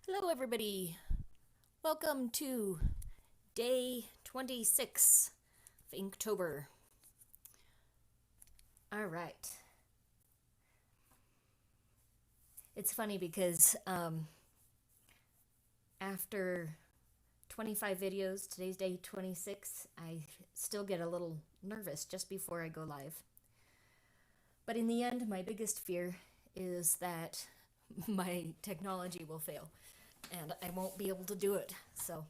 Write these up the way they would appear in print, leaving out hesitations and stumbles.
Hello, everybody. Welcome to day 26 of Inktober. All right. It's funny because after 25 videos, today's day 26, I still get a little nervous just before I go live. But in the end, my biggest fear is that my technology will fail and I won't be able to do it. So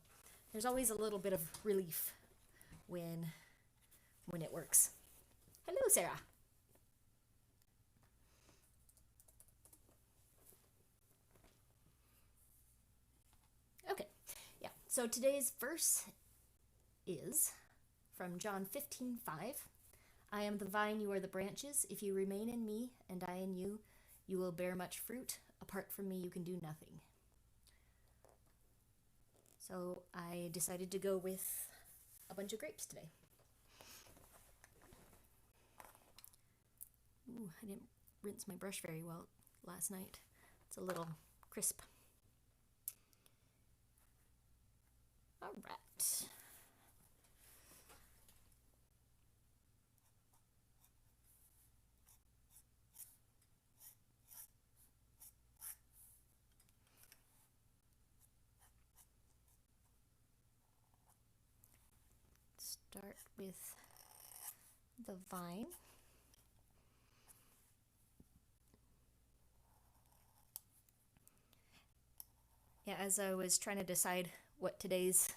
there's always a little bit of relief when it works. Hello, Sarah. Okay, yeah. So today's verse is from John 15:5. I am the vine, you are the branches. If you remain in me and I in you, you will bear much fruit. Apart from me, you can do nothing. So I decided to go with a bunch of grapes today. Ooh, I didn't rinse my brush very well last night. It's a little crisp. All right. Start with the vine. Yeah, as I was trying to decide what today's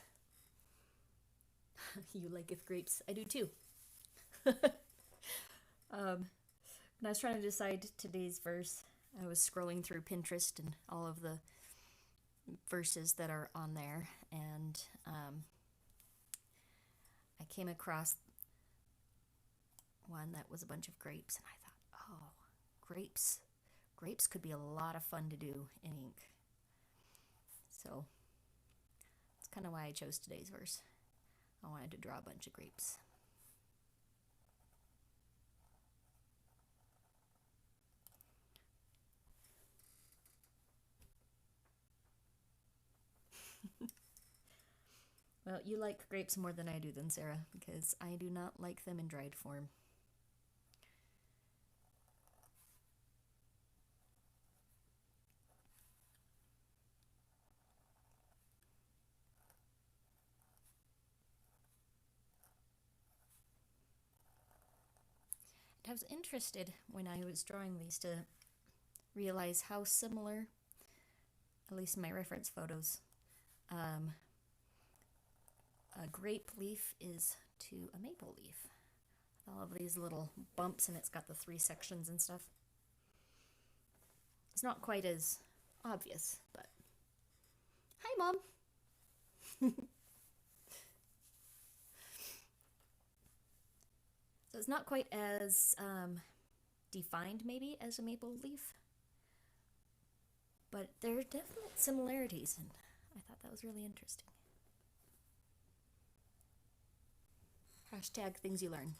you liketh grapes, I do too. When I was trying to decide today's verse, I was scrolling through Pinterest and all of the verses that are on there, and I came across one that was a bunch of grapes, and I thought, oh, grapes. Grapes could be a lot of fun to do in ink. So that's kind of why I chose today's verse. I wanted to draw a bunch of grapes. Well, you like grapes more than I do then, Sarah, because I do not like them in dried form. I was interested when I was drawing these to realize how similar, at least in my reference photos, a grape leaf is to a maple leaf. All of these little bumps, and it's got the three sections and stuff. It's not quite as obvious, but hi, Mom. So it's not quite as defined, maybe, as a maple leaf, but there are definite similarities, and I thought that was really interesting. Hashtag things you learn.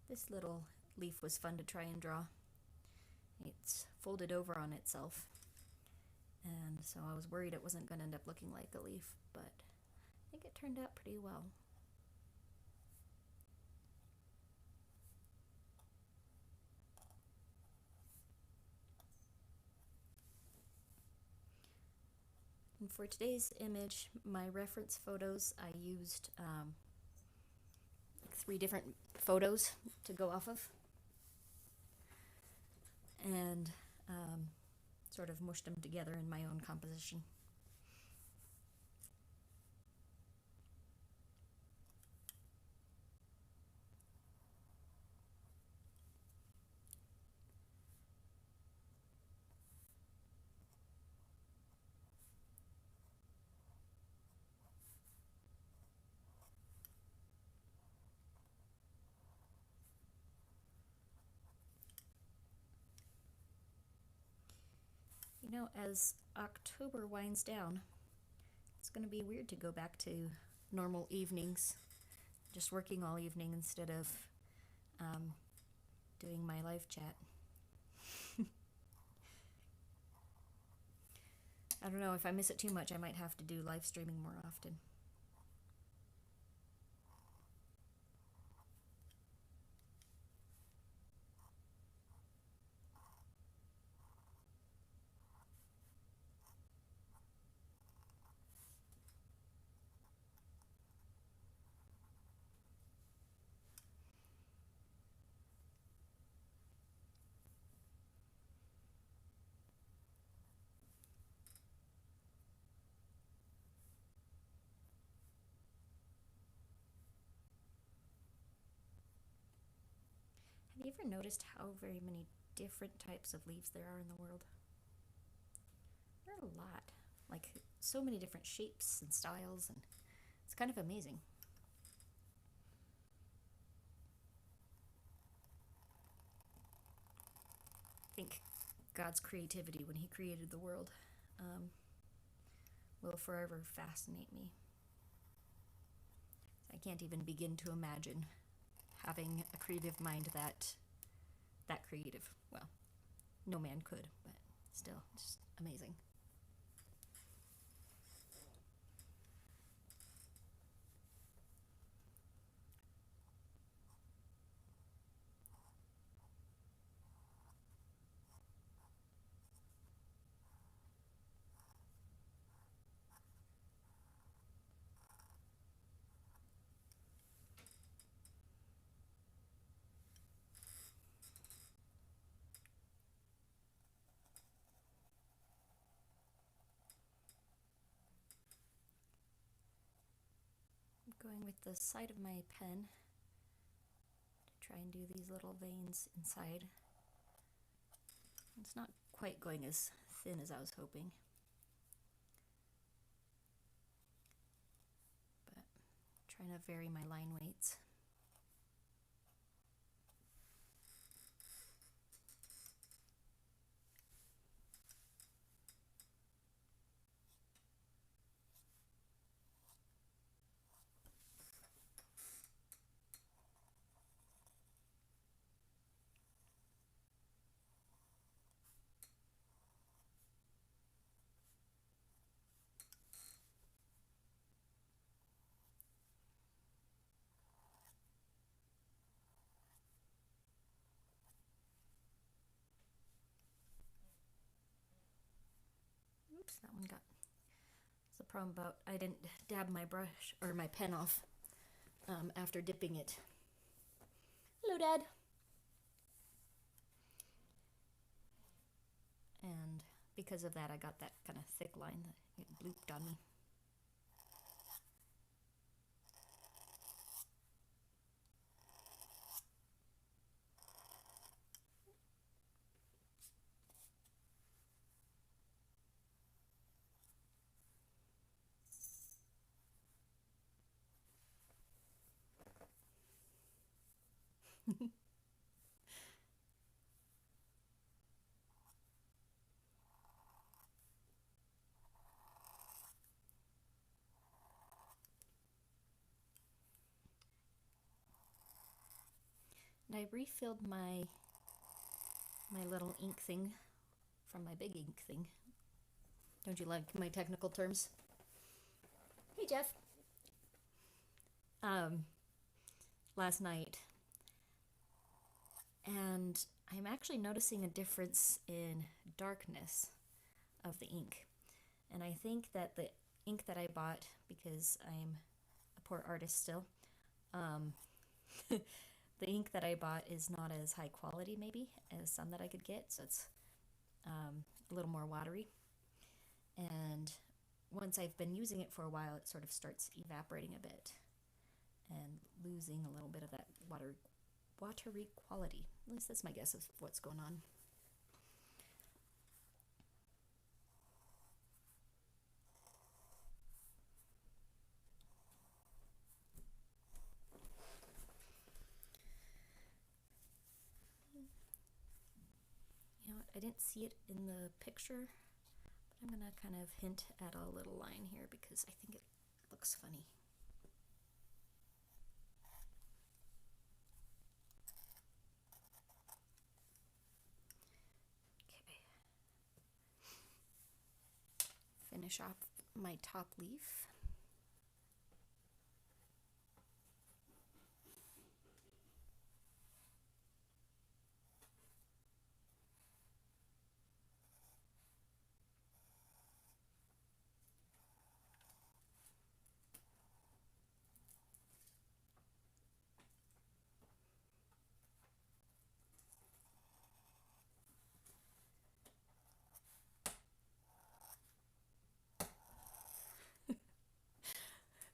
This little leaf was fun to try and draw. It's folded over on itself, and so I was worried it wasn't going to end up looking like a leaf, but I think it turned out pretty well. And for today's image, my reference photos, I used three different photos to go off of, and sort of mushed them together in my own composition. You know, as October winds down, it's going to be weird to go back to normal evenings just working all evening instead of doing my live chat. I don't know, if I miss it too much, I might have to do live streaming more often. Have you ever noticed how very many different types of leaves there are in the world? There are a lot. Like, so many different shapes and styles, and it's kind of amazing. I think God's creativity when he created the world will forever fascinate me. I can't even begin to imagine having a creative mind that creative. Well, no man could, but still, just amazing. Going with the side of my pen to try and do these little veins inside. It's not quite going as thin as I was hoping, but trying to vary my line weights. Oops, that one got. That's the problem about I didn't dab my brush or my pen off after dipping it. Hello, Dad. And because of that, I got that kind of thick line that it blooped on me. And I refilled my little ink thing from my big ink thing. Don't you like my technical terms? Hey, Jeff. Last night, and I'm actually noticing a difference in darkness of the ink. And I think that the ink that I bought, because I'm a poor artist still, the ink that I bought is not as high quality maybe as some that I could get, so it's a little more watery. And once I've been using it for a while, it sort of starts evaporating a bit and losing a little bit of that watery quality. At least that's my guess of what's going on. You know what, I didn't see it in the picture, but I'm gonna kind of hint at a little line here because I think it looks funny. finish off my top leaf.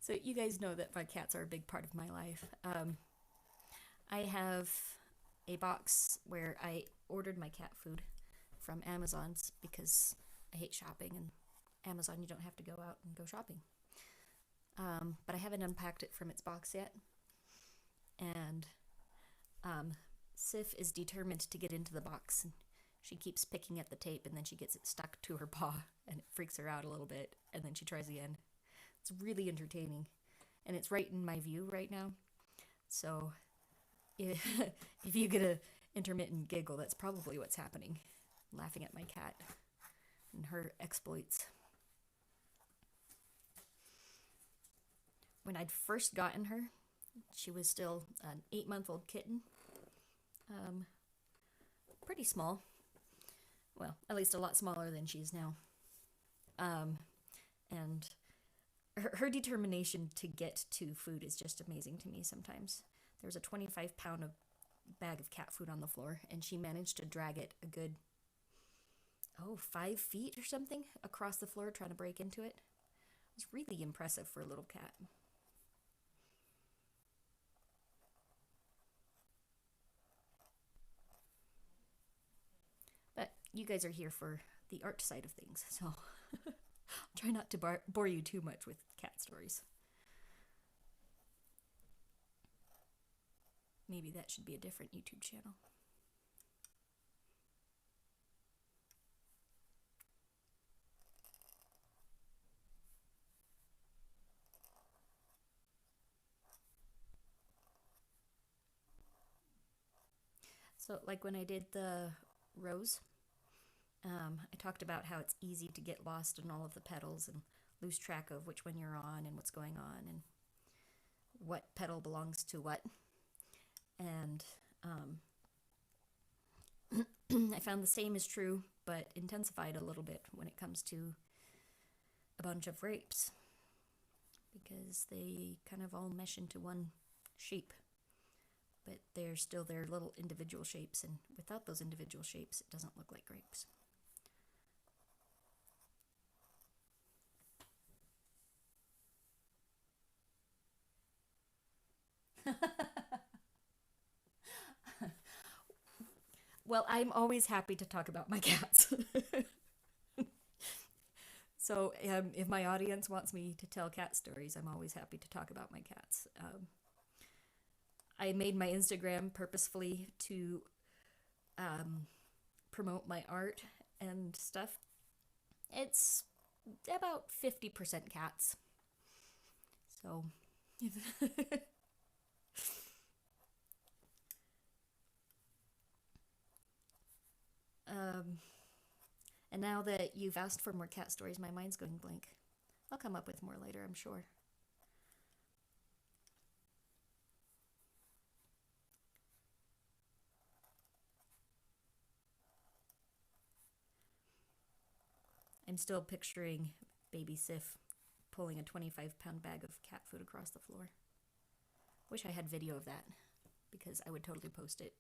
So you guys know that my cats are a big part of my life. I have a box where I ordered my cat food from Amazon's because I hate shopping, and Amazon, you don't have to go out and go shopping. But I haven't unpacked it from its box yet. And Sif is determined to get into the box. And she keeps picking at the tape, and then she gets it stuck to her paw, and it freaks her out a little bit, and then she tries again. It's really entertaining, and it's right in my view right now. So if you get a intermittent giggle, that's probably what's happening. I'm laughing at my cat and her exploits. When I'd first gotten her, she was still an 8-month-old kitten. Pretty small. Well, at least a lot smaller than she is now. And her determination to get to food is just amazing to me sometimes. There was a 25-pound bag of cat food on the floor, and she managed to drag it a good, 5 feet or something across the floor trying to break into it. It was really impressive for a little cat. But you guys are here for the art side of things, so I'll try not to bore you too much with cat stories. Maybe that should be a different YouTube channel. So, like when I did the rose, I talked about how it's easy to get lost in all of the petals and lose track of which one you're on and what's going on and what petal belongs to what. And I found the same is true, but intensified a little bit when it comes to a bunch of grapes, because they kind of all mesh into one shape, but they're still their little individual shapes, and without those individual shapes, it doesn't look like grapes. Well, I'm always happy to talk about my cats. So if my audience wants me to tell cat stories, I'm always happy to talk about my cats. I made my Instagram purposefully to promote my art and stuff. It's about 50% cats. So and now that you've asked for more cat stories, my mind's going blank. I'll come up with more later, I'm sure. I'm still picturing baby Sif pulling a 25-pound bag of cat food across the floor. Wish I had video of that, because I would totally post it.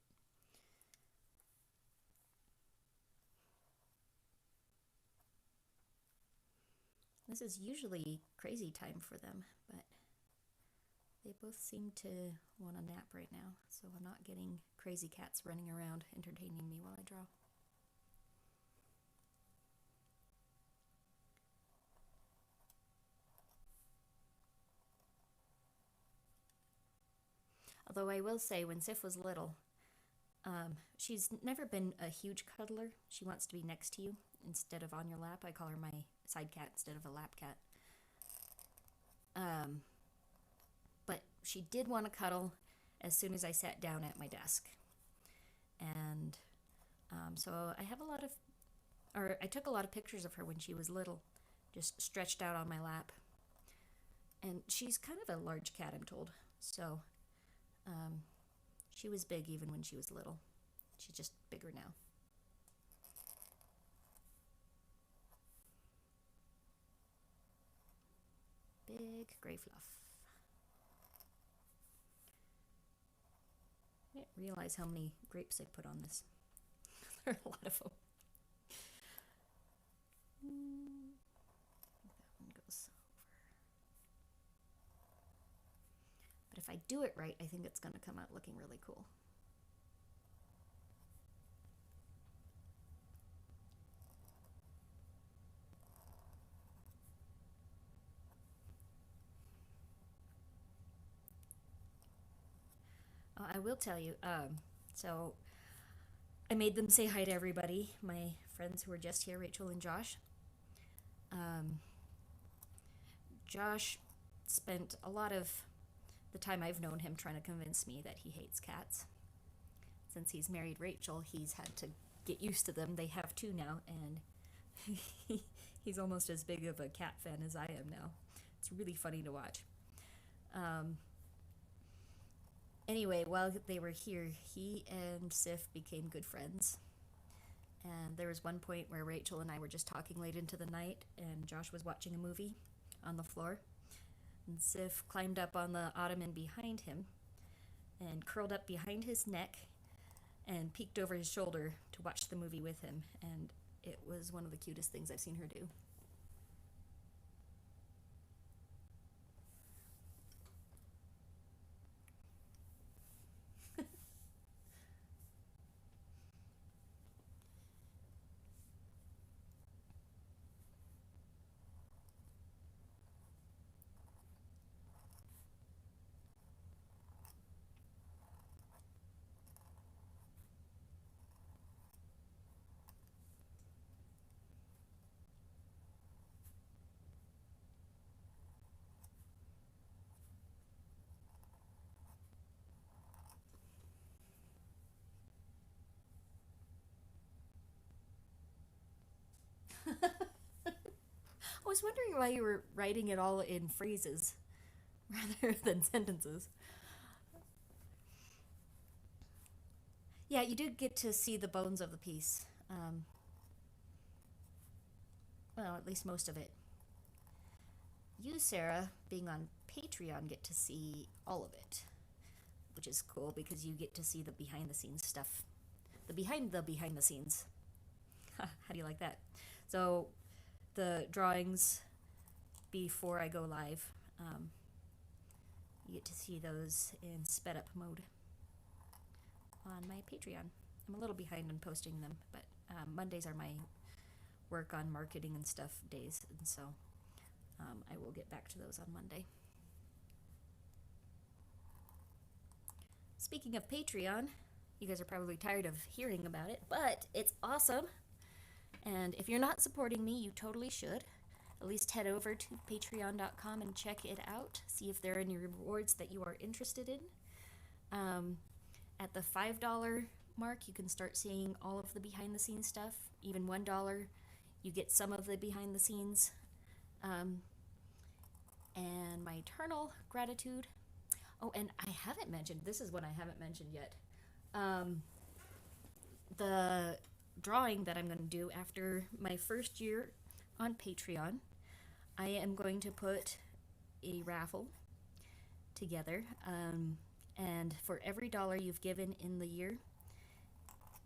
This is usually crazy time for them, but they both seem to want a nap right now, so I'm not getting crazy cats running around entertaining me while I draw. Although I will say, when Sif was little, she's never been a huge cuddler. She wants to be next to you instead of on your lap. I call her my side cat instead of a lap cat. But she did want to cuddle as soon as I sat down at my desk. And so I took a lot of pictures of her when she was little, just stretched out on my lap. And she's kind of a large cat, I'm told. So she was big even when she was little. She's just bigger now. Big gray fluff. I didn't realize how many grapes I put on this. There are a lot of them. That one goes over. But if I do it right, I think it's going to come out looking really cool. I will tell you, so I made them say hi to everybody, my friends who were just here, Rachel and Josh. Josh spent a lot of the time I've known him trying to convince me that he hates cats. Since he's married Rachel, he's had to get used to them. They have two now, and he's almost as big of a cat fan as I am now. It's really funny to watch. Anyway, while they were here, he and Sif became good friends. And there was one point where Rachel and I were just talking late into the night, and Josh was watching a movie on the floor. And Sif climbed up on the ottoman behind him and curled up behind his neck and peeked over his shoulder to watch the movie with him. And it was one of the cutest things I've seen her do. I was wondering why you were writing it all in phrases rather than sentences. Yeah, you do get to see the bones of the piece. Well, at least most of it. You, Sarah, being on Patreon, get to see all of it, which is cool because you get to see the behind the scenes stuff. The behind the scenes. How do you like that? So, the drawings before I go live, you get to see those in sped up mode on my Patreon. I'm a little behind on posting them, but Mondays are my work on marketing and stuff days, and so I will get back to those on Monday. Speaking of Patreon, you guys are probably tired of hearing about it, but it's awesome. And if you're not supporting me, you totally should. At least head over to patreon.com and check it out. See if there are any rewards that you are interested in. At the $5 mark, you can start seeing all of the behind the scenes stuff. Even $1, you get some of the behind the scenes. And my eternal gratitude. Oh, and I haven't mentioned, this is what I haven't mentioned yet. The drawing that I'm going to do after my first year on Patreon, I am going to put a raffle together, and for every dollar you've given in the year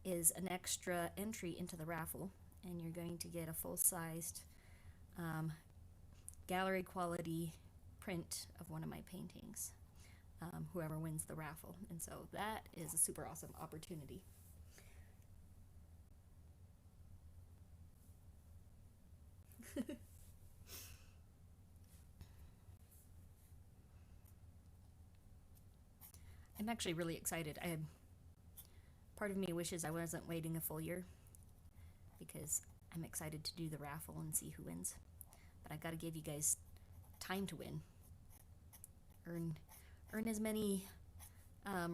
is an extra entry into the raffle, and you're going to get a full-sized gallery quality print of one of my paintings, whoever wins the raffle. And so that is a super awesome opportunity. I'm actually really excited. Part of me wishes I wasn't waiting a full year because I'm excited to do the raffle and see who wins. But I've got to give you guys time to win. Earn as many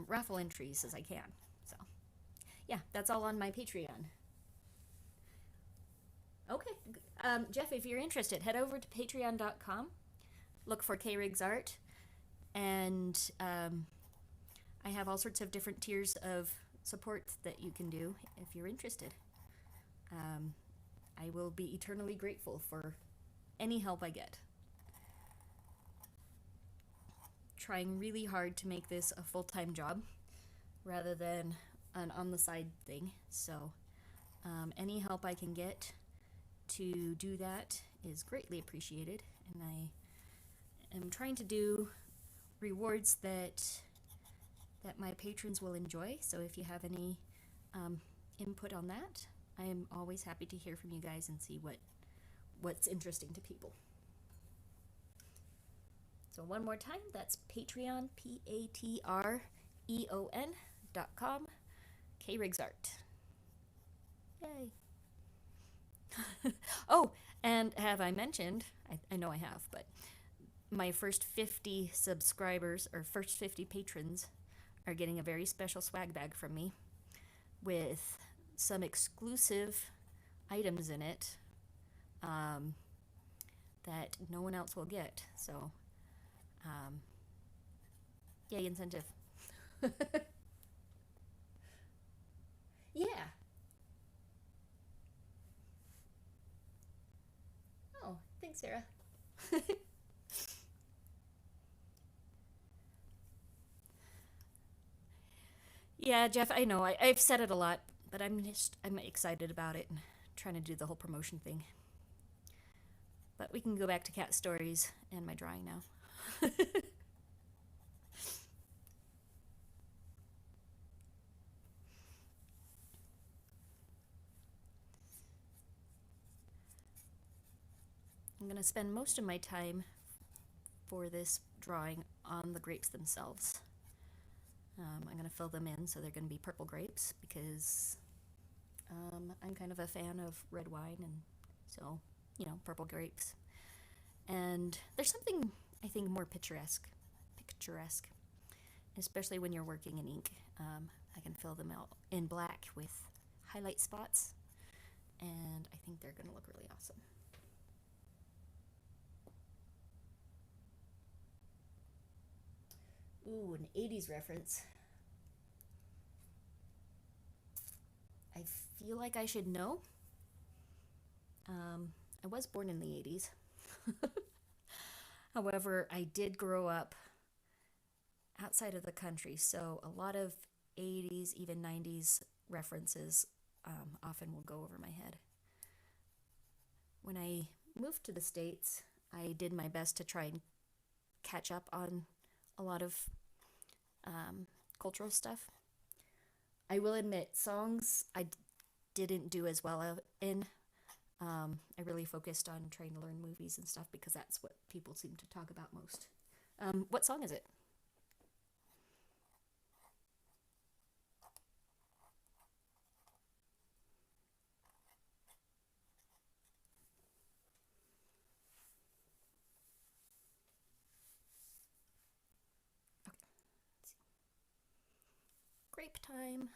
raffle entries as I can. So, yeah, that's all on my Patreon. Okay, Jeff, if you're interested, head over to patreon.com, look for KRiggsArt, and I have all sorts of different tiers of support that you can do if you're interested. I will be eternally grateful for any help I get. Trying really hard to make this a full-time job rather than an on-the-side thing, so any help I can get to do that is greatly appreciated, and I am trying to do rewards that my patrons will enjoy, so if you have any input on that, I am always happy to hear from you guys and see what's interesting to people. So one more time, that's Patreon, patreon.com, KRiggsArt. Yay. Oh, and have I mentioned, I know I have, but my first 50 subscribers, or first 50 patrons, are getting a very special swag bag from me with some exclusive items in it that no one else will get. So, yay, incentive. Yeah. Oh, thanks, Sarah. Yeah, Jeff, I know. I've said it a lot, but I'm excited about it and trying to do the whole promotion thing. But we can go back to cat stories and my drawing now. I'm going to spend most of my time for this drawing on the grapes themselves. I'm going to fill them in, so they're going to be purple grapes because I'm kind of a fan of red wine, and so, you know, purple grapes. And there's something, I think, more picturesque, especially when you're working in ink. I can fill them out in black with highlight spots, and I think they're going to look really awesome. Ooh, an 80s reference. I feel like I should know. I was born in the 80s. However, I did grow up outside of the country, so a lot of 80s, even 90s references often will go over my head. When I moved to the States, I did my best to try and catch up on a lot of cultural stuff. I will admit, songs I didn't do as well in. I really focused on trying to learn movies and stuff because that's what people seem to talk about most. What song is it? Okay, let's see. Grape time.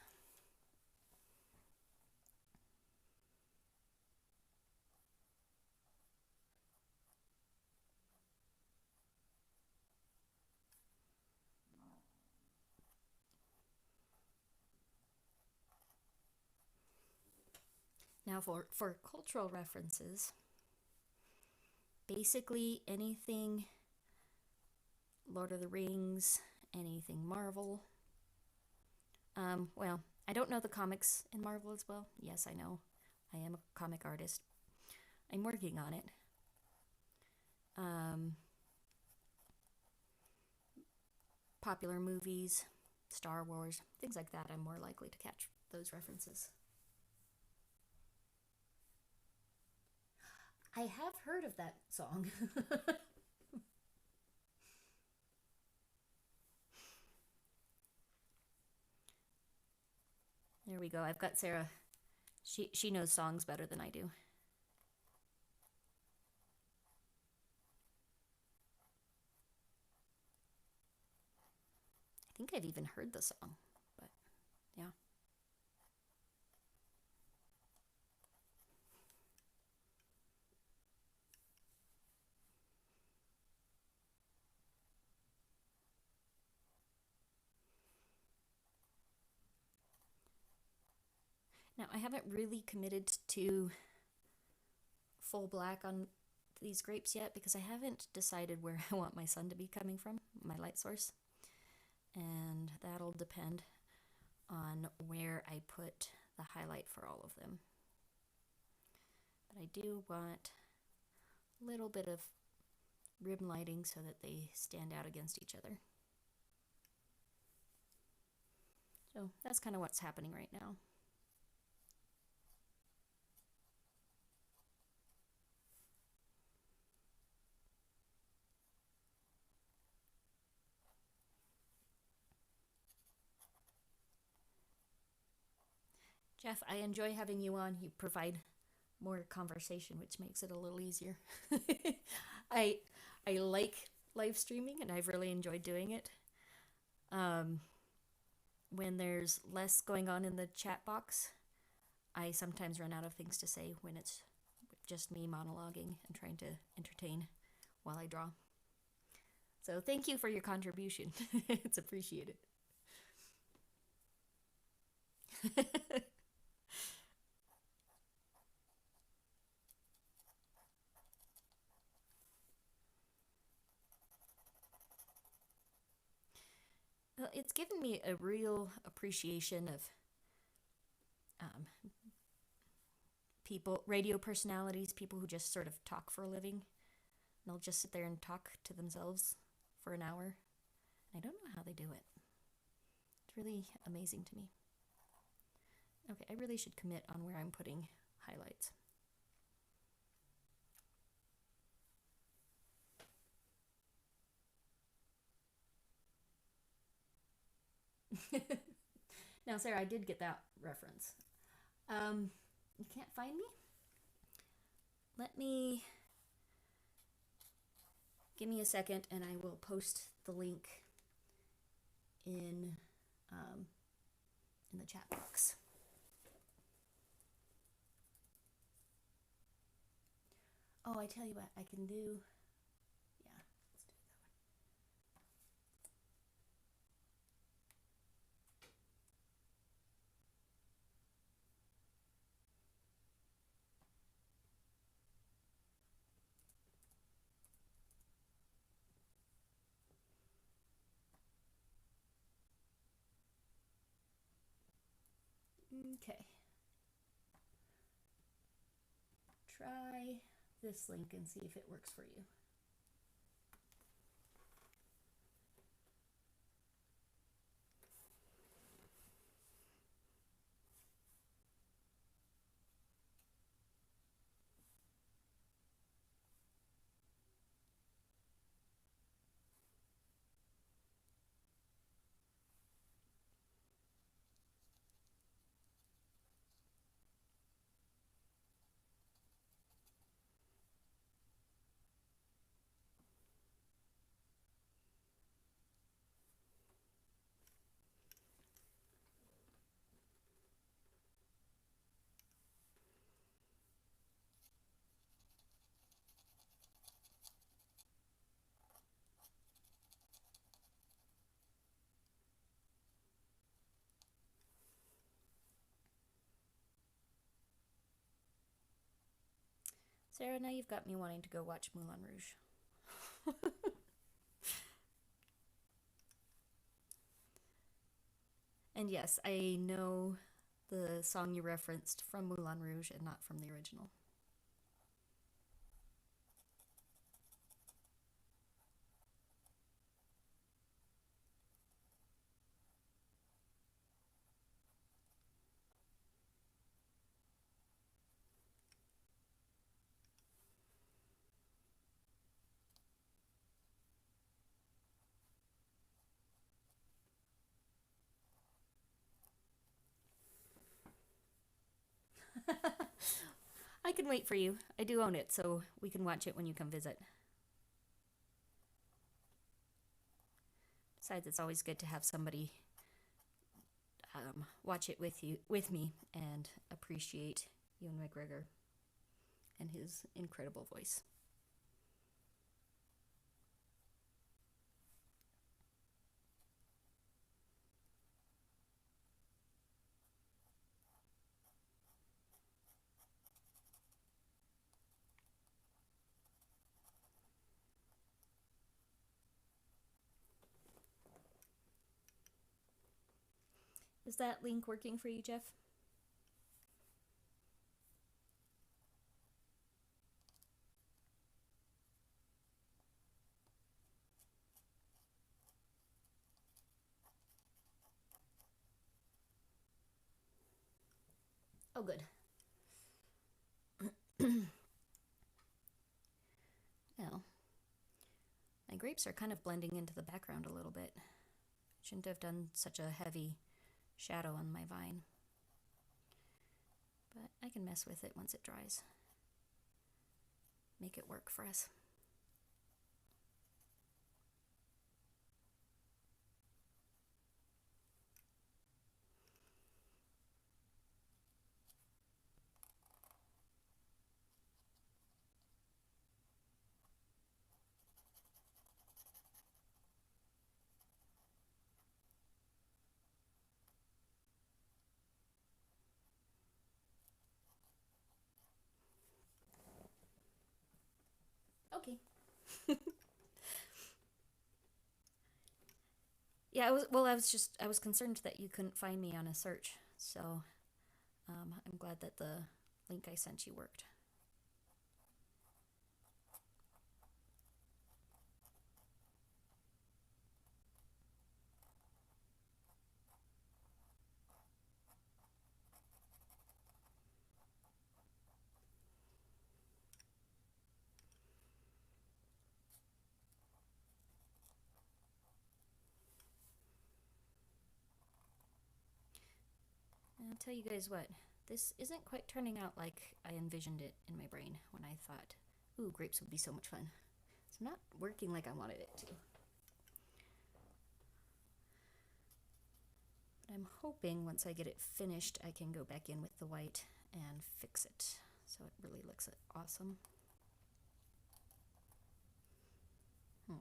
Now for cultural references, basically anything Lord of the Rings, anything Marvel. Well, I don't know the comics in Marvel as well. Yes, I know. I am a comic artist. I'm working on it. Popular movies, Star Wars, things like that, I'm more likely to catch those references. I have heard of that song. There we go. I've got Sarah. She knows songs better than I do. I think I've even heard the song, but yeah. Now, I haven't really committed to full black on these grapes yet because I haven't decided where I want my sun to be coming from, my light source. And that'll depend on where I put the highlight for all of them. But I do want a little bit of rim lighting so that they stand out against each other. So that's kind of what's happening right now. Jeff, I enjoy having you on. You provide more conversation, which makes it a little easier. I like live streaming, and I've really enjoyed doing it. When there's less going on in the chat box, I sometimes run out of things to say when it's just me monologuing and trying to entertain while I draw. So thank you for your contribution. It's appreciated. Well, it's given me a real appreciation of people, radio personalities, people who just sort of talk for a living. They'll just sit there and talk to themselves for an hour. I don't know how they do it. It's really amazing to me. Okay, I really should commit on where I'm putting highlights. Now, Sarah, I did get that reference. You can't find me? Give me a second and I will post the link in the chat box. Oh, I tell you what, I can do. Yeah, let's do it that way. Okay. Try this link and see if it works for you. Sarah, now you've got me wanting to go watch Moulin Rouge. And yes, I know the song you referenced from Moulin Rouge and not from the original. I can wait for you. I do own it, so we can watch it when you come visit. Besides, it's always good to have somebody watch it with me, and appreciate Ewan McGregor and his incredible voice. Is that link working for you, Jeff? Oh, good. Well, my grapes are kind of blending into the background a little bit. Shouldn't have done such a heavy shadow on my vine. But I can mess with it once it dries. Make it work for us. Okay. Yeah, I was concerned that you couldn't find me on a search, so I'm glad that the link I sent you worked. And I'll tell you guys what, this isn't quite turning out like I envisioned it in my brain when I thought, ooh, grapes would be so much fun. It's not working like I wanted it to. But I'm hoping once I get it finished, I can go back in with the white and fix it so it really looks awesome. But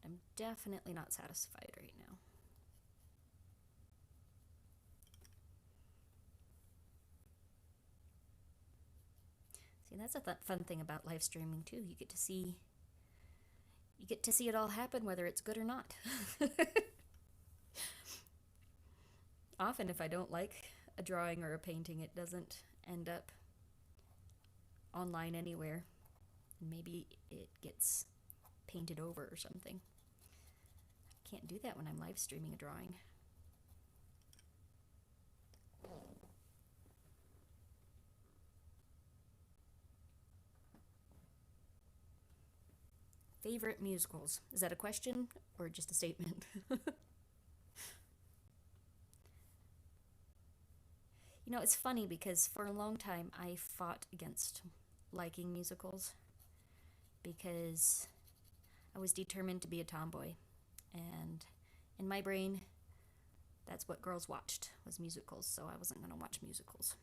I'm definitely not satisfied right now. See, that's a fun thing about live streaming too. You get to see it all happen, whether it's good or not. Often, if I don't like a drawing or a painting, it doesn't end up online anywhere. Maybe it gets painted over or something. I can't do that when I'm live streaming a drawing. Favorite musicals? Is that a question or just a statement? You know, it's funny because for a long time I fought against liking musicals because I was determined to be a tomboy. And in my brain, that's what girls watched, was musicals, so I wasn't going to watch musicals.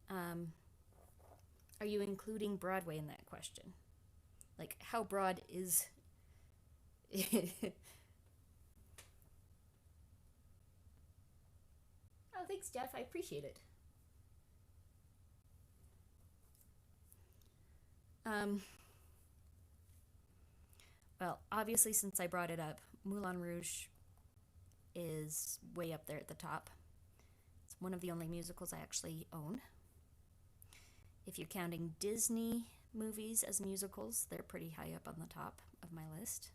Are you including Broadway in that question? Like, how broad is... Oh, thanks, Jeff. I appreciate it. Well, obviously, since I brought it up, Moulin Rouge is way up there at the top. It's one of the only musicals I actually own. If you're counting Disney movies as musicals, they're pretty high up on the top of my list.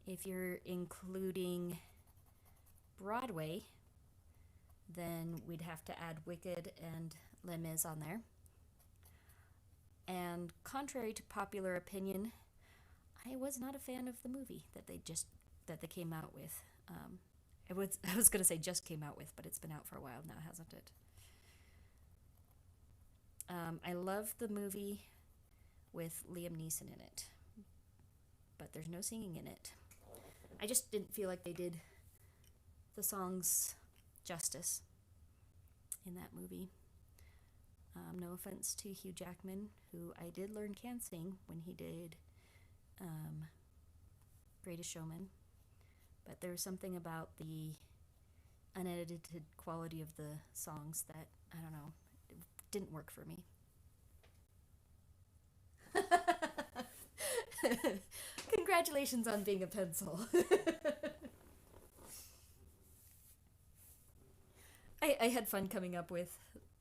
If you're including Broadway, then we'd have to add Wicked and Les Mis on there. And contrary to popular opinion, I was not a fan of the movie that they came out with. I was going to say just came out with, but it's been out for a while now, hasn't it? I love the movie with Liam Neeson in it, but there's no singing in it. I just didn't feel like they did the songs justice in that movie. No offense to Hugh Jackman, who I did learn can sing when he did Greatest Showman, but there was something about the unedited quality of the songs that, I don't know, didn't work for me. Congratulations on being a pencil. I had fun coming up with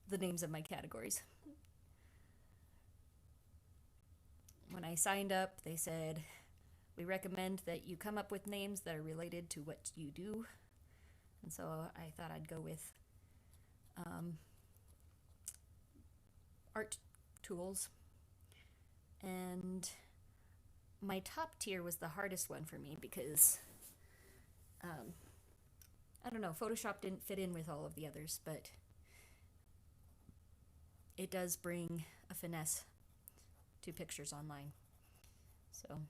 the names of my categories. When I signed up, they said, we recommend that you come up with names that are related to what you do. And so I thought I'd go with art tools. And my top tier was the hardest one for me because, I don't know, Photoshop didn't fit in with all of the others, but it does bring a finesse to pictures online. So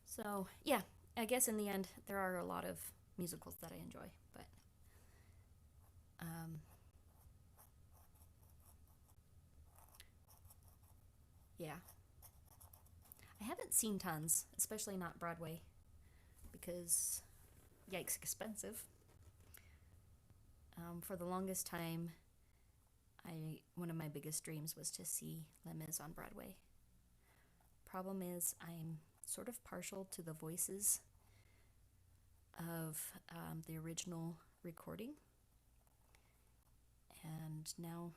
So, yeah, I guess in the end, there are a lot of musicals that I enjoy, but um, yeah. I haven't seen tons, especially not Broadway, because yikes, expensive. For the longest time, one of my biggest dreams was to see Les Mis on Broadway. Problem is, I'm sort of partial to the voices of the original recording, and now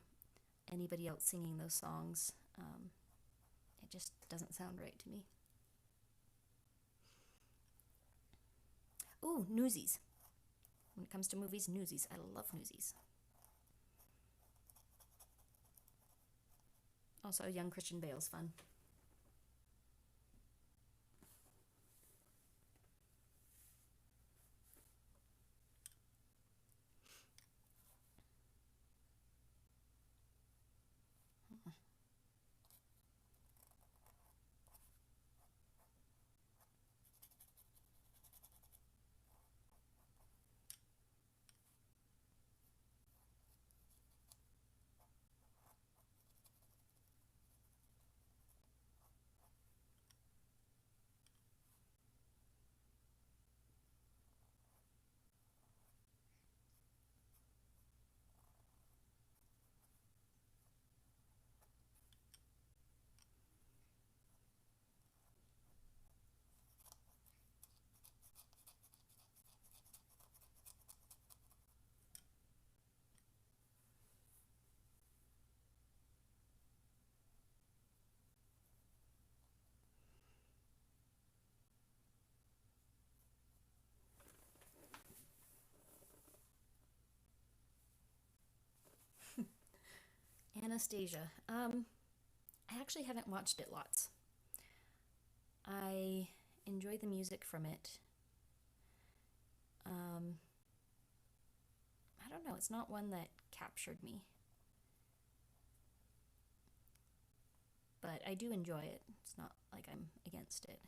anybody else singing those songs, it just doesn't sound right to me. Ooh, Newsies. When it comes to movies, Newsies. I love Newsies. Also, young Christian Bale's fun. Anastasia. I actually haven't watched it lots. I enjoy the music from it. I don't know, it's not one that captured me. But I do enjoy it. It's not like I'm against it.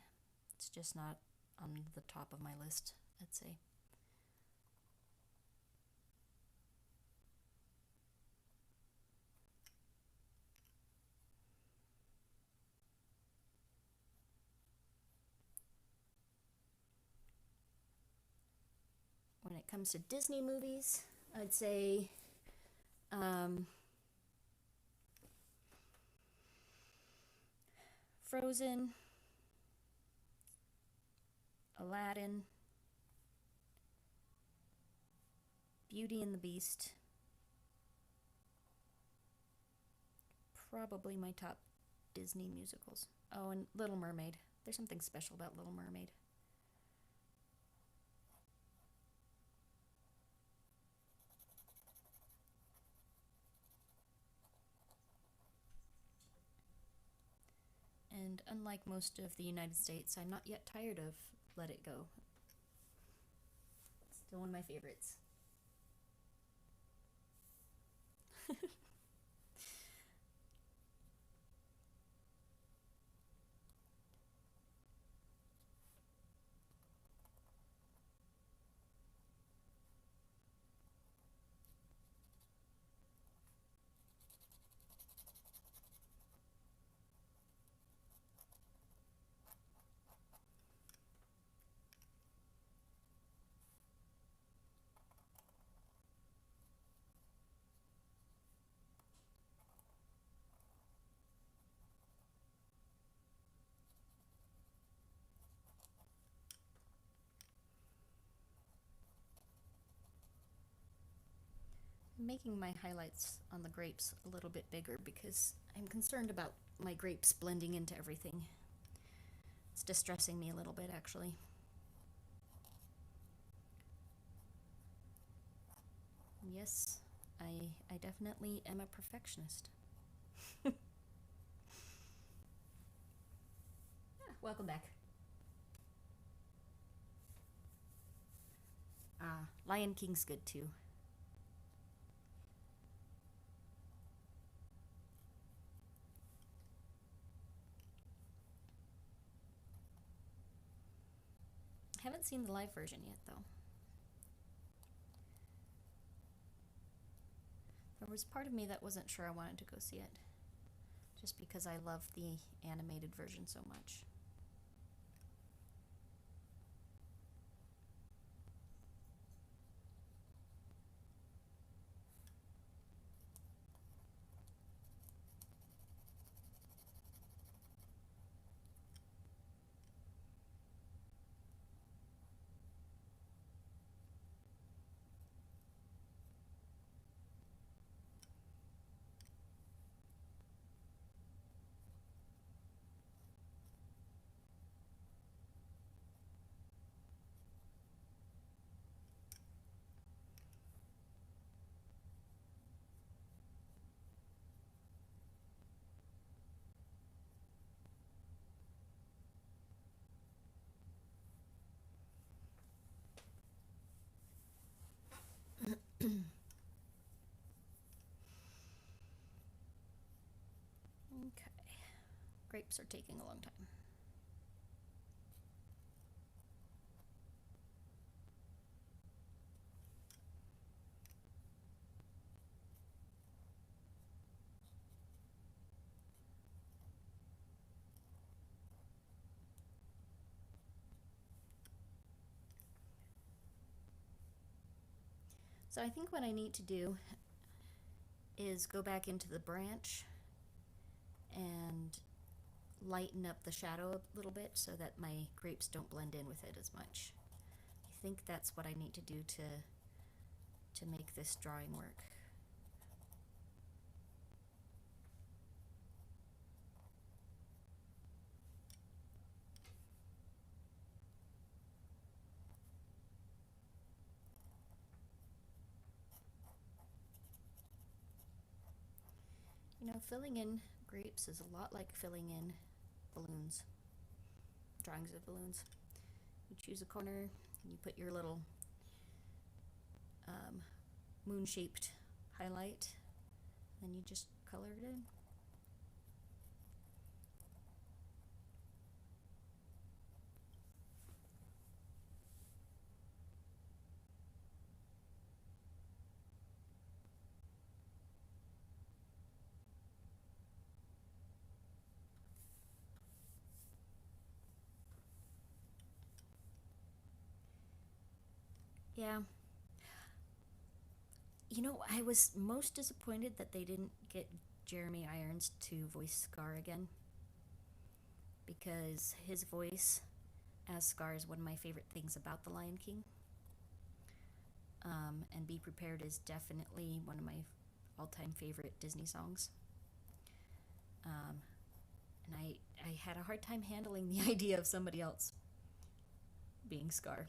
It's just not on the top of my list, I'd say. When it comes to Disney movies, I'd say Frozen, Aladdin, Beauty and the Beast. Probably my top Disney musicals. Oh, and Little Mermaid. There's something special about Little Mermaid. And unlike most of the United States, I'm not yet tired of Let It Go. Still one of my favorites. I'm making my highlights on the grapes a little bit bigger because I'm concerned about my grapes blending into everything. It's distressing me a little bit, actually. Yes, I definitely am a perfectionist. Welcome back. Lion King's good too. Haven't seen the live version yet, though. There was part of me that wasn't sure I wanted to go see it, just because I love the animated version so much. Okay. Grapes are taking a long time. So I think what I need to do is go back into the branch and lighten up the shadow a little bit so that my grapes don't blend in with it as much. I think that's what I need to do to make this drawing work. You know, filling in grapes is a lot like filling in balloons, drawings of balloons. You choose a corner, and you put your little moon-shaped highlight, then you just color it in. Yeah. You know, I was most disappointed that they didn't get Jeremy Irons to voice Scar again, because his voice as Scar is one of my favorite things about The Lion King. And Be Prepared is definitely one of my all-time favorite Disney songs. And I had a hard time handling the idea of somebody else being Scar.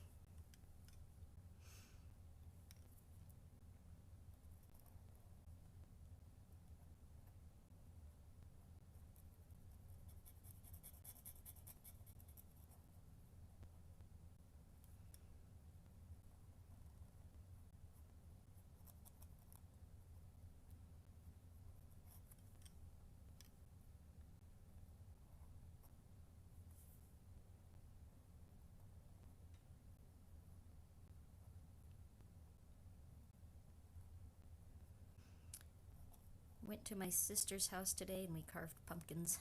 Went to my sister's house today and we carved pumpkins.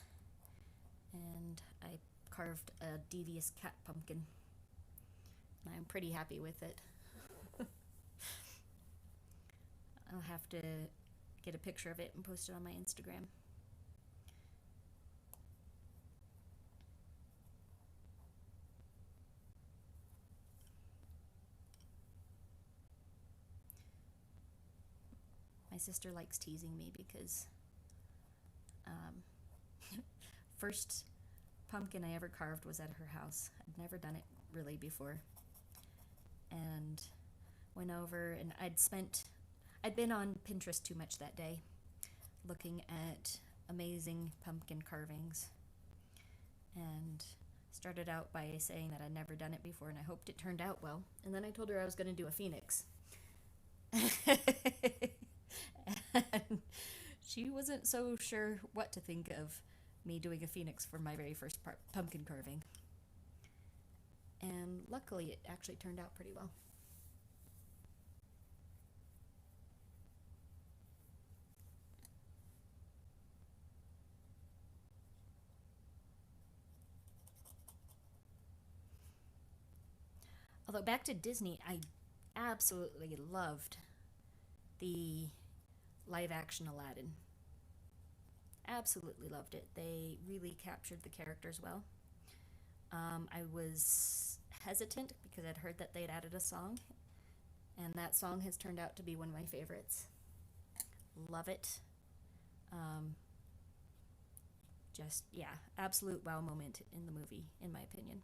And I carved a devious cat pumpkin. I'm pretty happy with it. I'll have to get a picture of it and post it on my Instagram. sister likes teasing me because um, first pumpkin I ever carved was at her house. I'd never done it really before. And went over and I'd been on Pinterest too much that day, looking at amazing pumpkin carvings, and started out by saying that I'd never done it before and I hoped it turned out well. And then I told her I was going to do a phoenix. And she wasn't so sure what to think of me doing a phoenix for my very first pumpkin carving. And luckily it actually turned out pretty well. Although back to Disney, I absolutely loved the live action Aladdin. Absolutely loved it. They really captured the characters well. I was hesitant because I'd heard that they'd added a song, and that song has turned out to be one of my favorites. Love it. Um, just, yeah, absolute wow moment in the movie, in my opinion.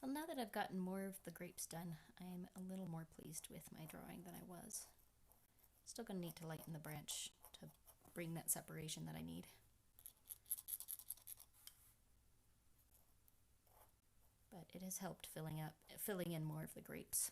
Well, now that I've gotten more of the grapes done, I'm a little more pleased with my drawing than I was. Still gonna need to lighten the branch to bring that separation that I need. But it has helped filling in more of the grapes.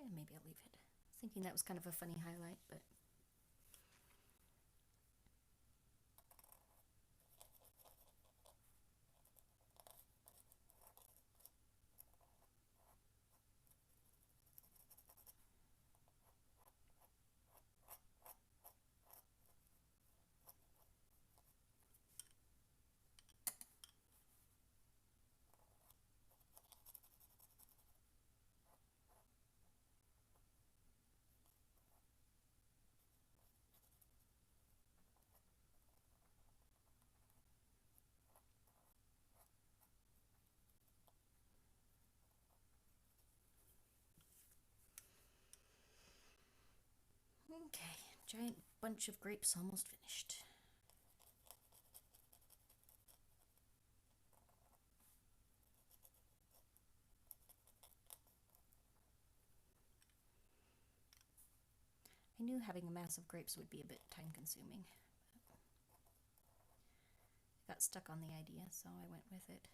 And maybe I'll leave it. Thinking that was kind of a funny highlight, but okay. Giant bunch of grapes almost finished. I knew having a mass of grapes would be a bit time consuming. Got stuck on the idea, so I went with it.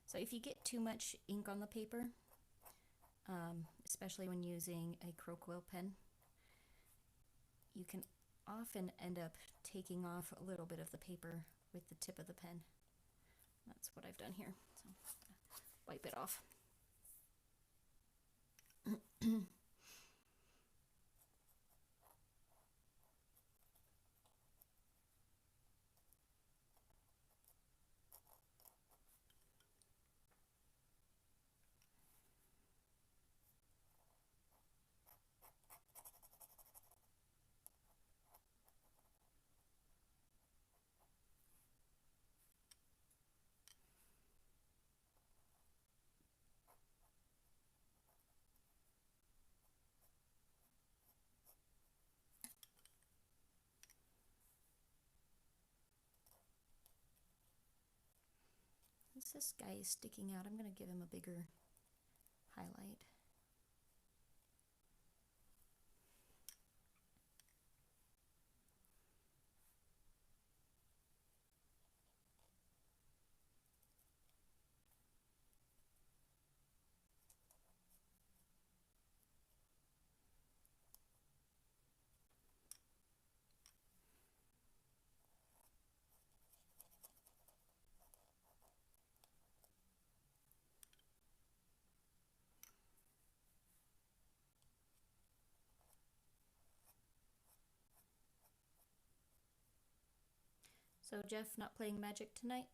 So if you get too much ink on the paper, especially when using a Crowquill pen, you can often end up taking off a little bit of the paper with the tip of the pen. That's what I've done here. So wipe it off. Since this guy is sticking out, I'm going to give him a bigger highlight. So Jeff, not playing Magic tonight?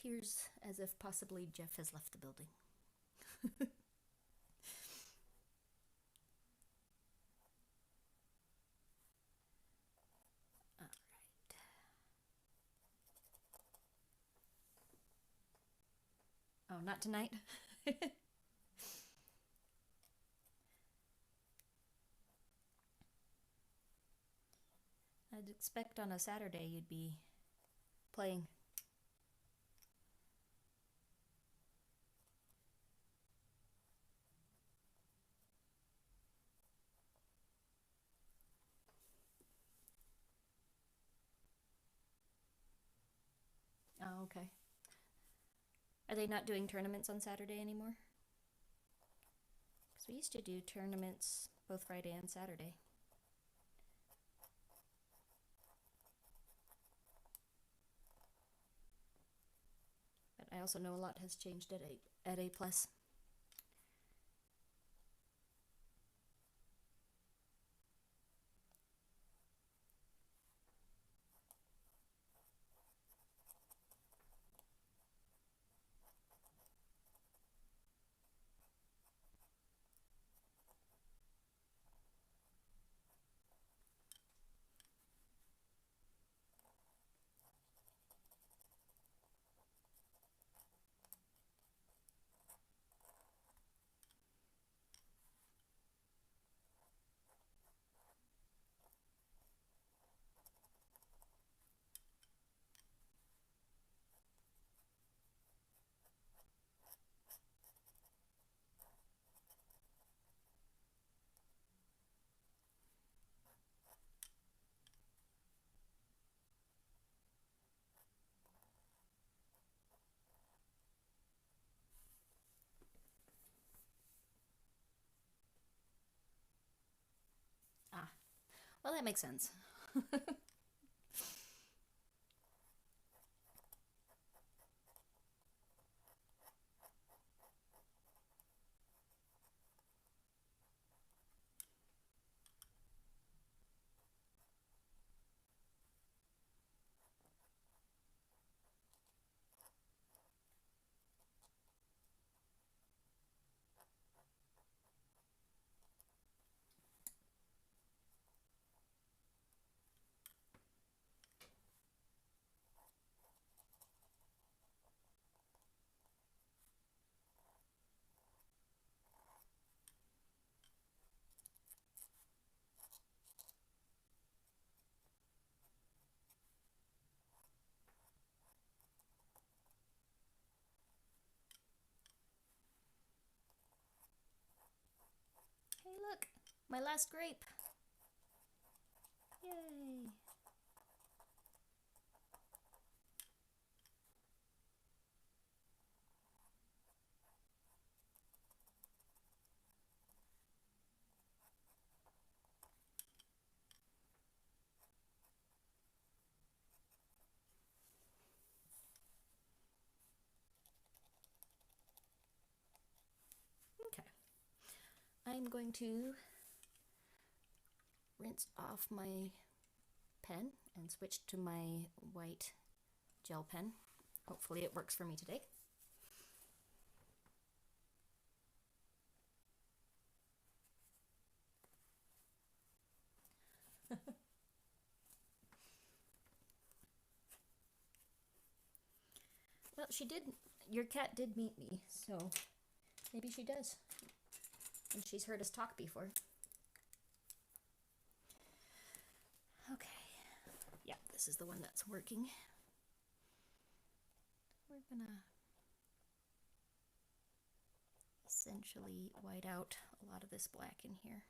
It appears as if possibly Jeff has left the building. Oh, not tonight? I'd expect on a Saturday you'd be playing. Oh, okay. Are they not doing tournaments on Saturday anymore? Because we used to do tournaments both Friday and Saturday. But I also know a lot has changed at A+. Well, that makes sense. Hey, look, my last grape. Yay. Okay. I'm going to rinse off my pen and switch to my white gel pen. Hopefully it works for me today. Well, your cat did meet me, so maybe she does. And she's heard us talk before. Okay. Yeah, this is the one that's working. We're gonna essentially white out a lot of this black in here.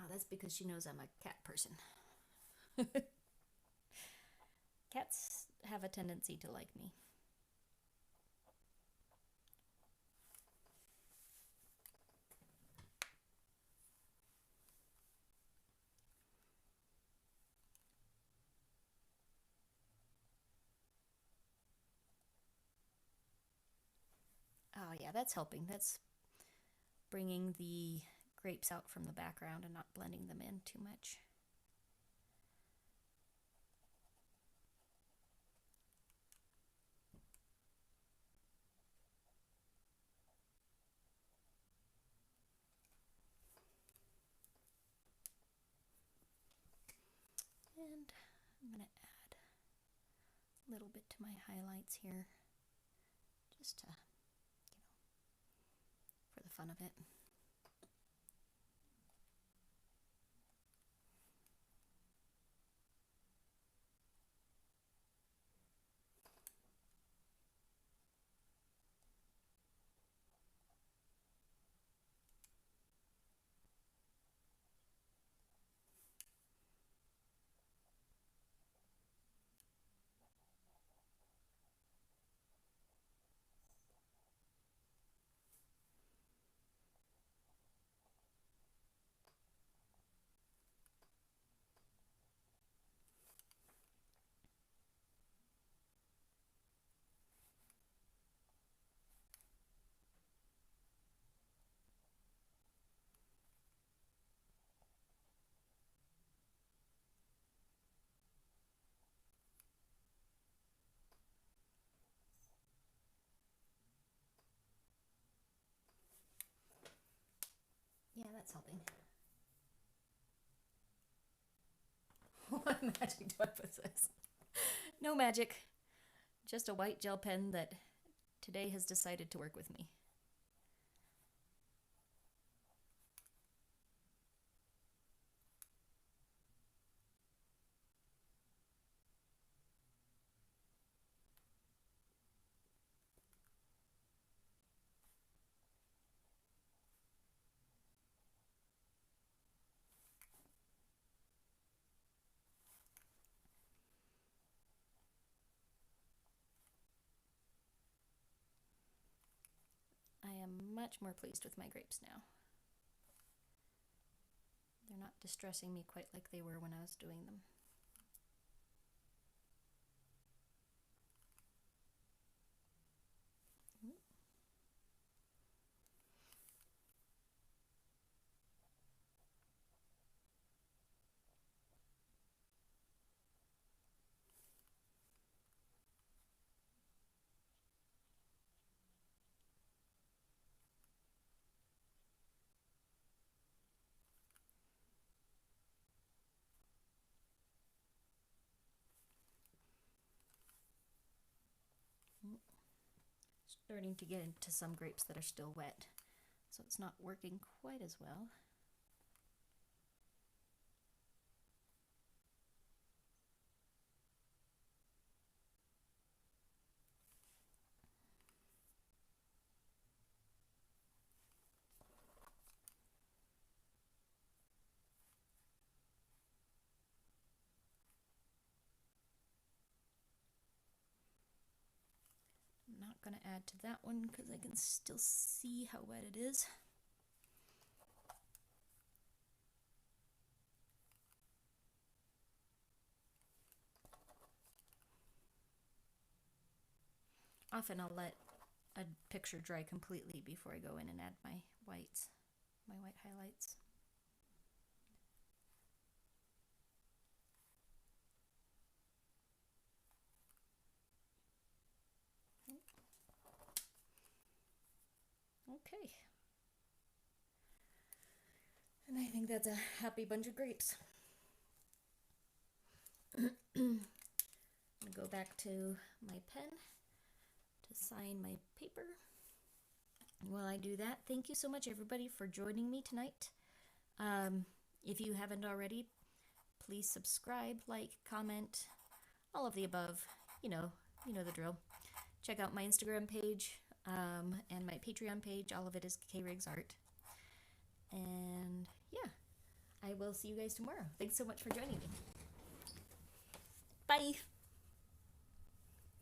That's because she knows I'm a cat person. Cats have a tendency to like me. Oh yeah, that's helping. That's bringing the grapes out from the background and not blending them in too much. And I'm going to add a little bit to my highlights here, just to, for the fun of it. Yeah, that's helping. What magic do I possess? No magic. Just a white gel pen that today has decided to work with me. I'm much more pleased with my grapes now. They're not distressing me quite like they were when I was doing them. Starting to get into some grapes that are still wet, so it's not working quite as well. I'm not going to add to that one because I can still see how wet it is. Often I'll let a picture dry completely before I go in and add my whites, my white highlights. Okay. And I think that's a happy bunch of grapes. I'm going to go back to my pen to sign my paper. And while I do that, thank you so much everybody for joining me tonight. If you haven't already, please subscribe, like, comment, all of the above. You know the drill. Check out my Instagram page and my Patreon page. All of it is KRiggsArt. And yeah, I will see you guys tomorrow. Thanks so much for joining me. Bye!